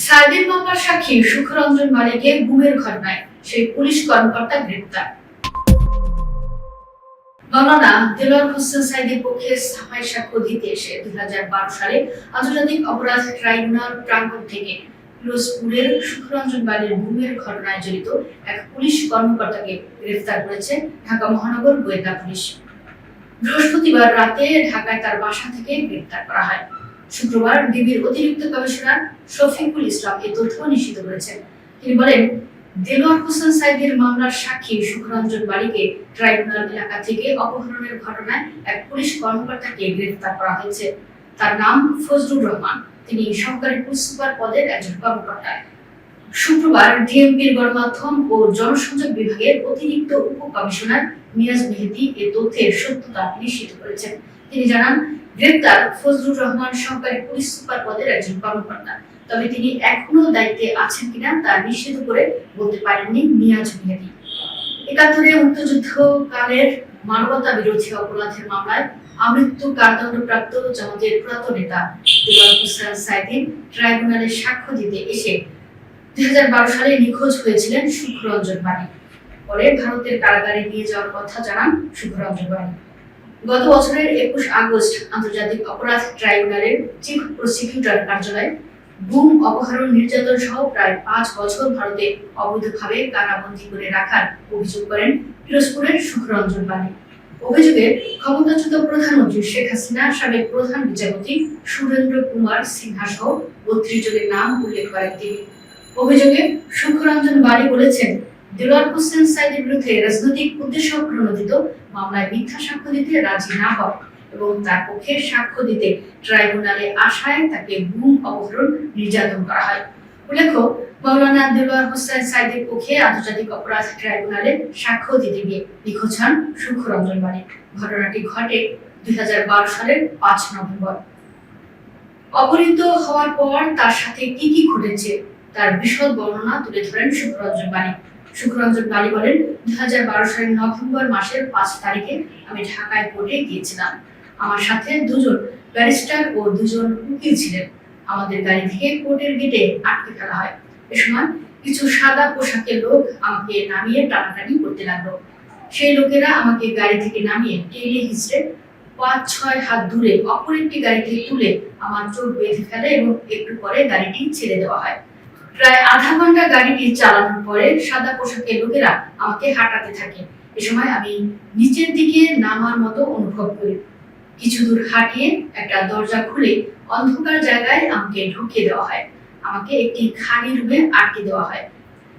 সাইদির মামলার সাক্ষী সুখরঞ্জন মালিকের গুমের ঘটনায় সেই পুলিশ কর্মকর্তা গ্রেপ্তার। মাওলানা দেলোয়ার হোসেন সাইদির পক্ষে সাফাই সাক্ষ্য দিতে এসে 2012 সালে আন্তর্জাতিক অপরাধ ট্রাইব্যুনাল প্রাঙ্গণ থেকে পিরোজপুরের সুখরঞ্জন বাড়ির গুমের ঘটনায় জড়িত এক পুলিশ কর্মকর্তাকে গ্রেফতার করেছে ঢাকা মহানগর গোয়েন্দা পুলিশ। বৃহস্পতিবার রাতে ঢাকায় তার বাসা থেকে গ্রেফতার করা হয়। শুক্রবার ডিবির অতিরিক্ত কমিশনার শফিকুল ইসলাম এই তথ্য নিশ্চিত করেছেন। তিনি বলেন, দেলোয়ার হোসেন সাইদির মামলার সাক্ষী সুখরঞ্জন বাড়িকে ট্রাইব্যুনাল এলাকা থেকে অপহরণের ঘটনায় এক পুলিশ কর্মকর্তাকে গ্রেফতার করা হয়েছে। তার নাম ফজলুর রহমান। তিনি সহকারী পুলিশ সুপার পদের একজন কর্মকর্তা। শুক্রবার ডিএমপির গণমাধ্যম ও জনসংযোগ বিভাগের অতিরিক্ত উপ কমিশনার মিয়াজ মেহেদী এই তথ্যের সত্যতা নিশ্চিত করেছেন। তিনি জানান, গ্রেপ্তার ফজলুর রহমান সহকারী পুলিশ সুপার পদের একজন কর্মকর্তা। তবে তিনি এখনো দায়িত্বে আছেন কিনা তা নিশ্চিত করে বলতে পারেননি মিয়াজ মেহেদী। ৭১ মুক্তিযুদ্ধকালের মানবতা বিরোধী অপরাধের মামলায় আমৃত্যু কারাদণ্ডপ্রাপ্ত জামাতের পুরাতন নেতা দেলোয়ার হোসেন সাইদি ট্রাইব্যুনালে সাক্ষ্য দিতে এসে 2012 সালে নিখোঁজ হয়েছিলেন সুখরঞ্জন বাড়ি। পরে ভারতের কারাগারে নিয়ে যাওয়ার কথা জানান সুখরঞ্জন বাড়ি। গত বছরের 21 আগস্ট আন্তর্জাতিক অপরাধ ট্রাইব্যুনালের চিফ প্রসিকিউটর কার্যালয়ে গুম, অপহরণ, নির্যাতন সহ প্রায় 5 বছর ভারতে অবৈধভাবে কারাবন্দী করে রাখার অভিযোগ করেন পিরোজপুরের সুখরঞ্জন বাড়ি। অভিযোগে ক্ষমতাচ্যুত প্রধানমন্ত্রী শেখ হাসিনা, সাবেক প্রধান বিচারপতি সুরেন্দ্র কুমার সিনহা সহ 32 জনের নাম উল্লেখ করেন তিনি। অভিযোগে সুখরঞ্জন বাড়ি বলেছেন, দেলোয়ার হোসেন সাইদির বিরুদ্ধে রাজনৈতিক উদ্দেশ্য প্রণোদিত মামলায় মিথ্যা সাক্ষ্য দিতে রাজি না হওয়া এবং তার পক্ষে সাক্ষ্য দিতে ট্রাইব্যুনালে আসায় তাকে গুম, অপহরণ, নির্যাতন করা হয়। উল্লেখ্য, মাওলানা দেলোয়ার হোসেন সাইদির পক্ষে আন্তর্জাতিক অপরাধ ট্রাইব্যুনালে সাক্ষ্য দিতে গিয়ে নিখোঁজ হন সুখরঞ্জন বাড়ি। ঘটনাটি ঘটে 2012 সালের 5 নভেম্বর। অপহৃত হওয়ার পর তার সাথে কি কি ঘটেছে তার বিশদ বর্ণনা তুলে ধরেন সুখরঞ্জন বাড়ি। সুখরঞ্জন বাড়ি বলেন, 2012 সালের নভেম্বর মাসের 5 তারিখে আমি ঢাকায় কোর্টে গিয়েছিলাম। আমার সাথে 2 জন ব্যারিস্টার ও 2 জন উকিল ছিলেন। আমাদের গাড়ি থেকে কোর্টের গেটে আটকে ফেলা হয়। এ সময় কিছু সাদা পোশাকের লোক আমাকে নামিয়ে টানাটানি করতে লাগলো। সেই লোকেরা আমাকে গাড়ি থেকে নামিয়ে টেনে হিঁচড়ে 5-6 হাত দূরে অপর একটি গাড়িতে তুলে আমার চোখ বেঁধে ফেলে এবং একটু পরে গাড়িটি ছেড়ে দেওয়া হয়। প্রায় আধা ঘন্টা গাড়িটি চালানোর পরে সাদা পোশাকের লোকেরা আমাকে হাঁটাতে থাকে। এ সময় আমি নিচের দিকে নামার মতো অনুভব করি। কিছু দূর হাঁটিয়ে একটা দরজা খুলে অন্ধকার জায়গায় আমাকে ঢুকিয়ে দেওয়া হয়। আমাকে একটি খালি রুমে আটকে দেওয়া হয়।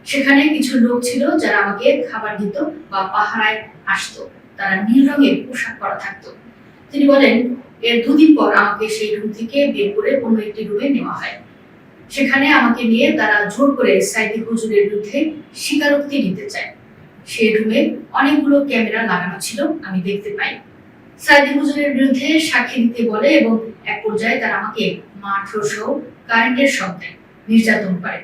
সেখানে কিছু লোক ছিল যারা আমাকে খাবার দিত বা পাহারায় আসতো। তারা নীল রঙের পোশাক পরা থাকতো। তিনি বলেন, এর 2 দিন পর আমাকে সেই রুম থেকে বের করে অন্য একটি রুমে নেওয়া হয়। সেখানে আমাকে নিয়ে তারা জোর করে সাইদি হুজুরের বিরুদ্ধে স্বীকারোক্তি নিতে চায়। সেই রুমে অনেকগুলো ক্যামেরা লাগানো ছিল, আমি দেখতে পাই। সাইদি হুজুরের বিরুদ্ধে সাক্ষী দিতে বলে এবং এক পর্যায়ে তারা আমাকে মারধর সহ কারেন্টের শব্দে নির্যাতন করে।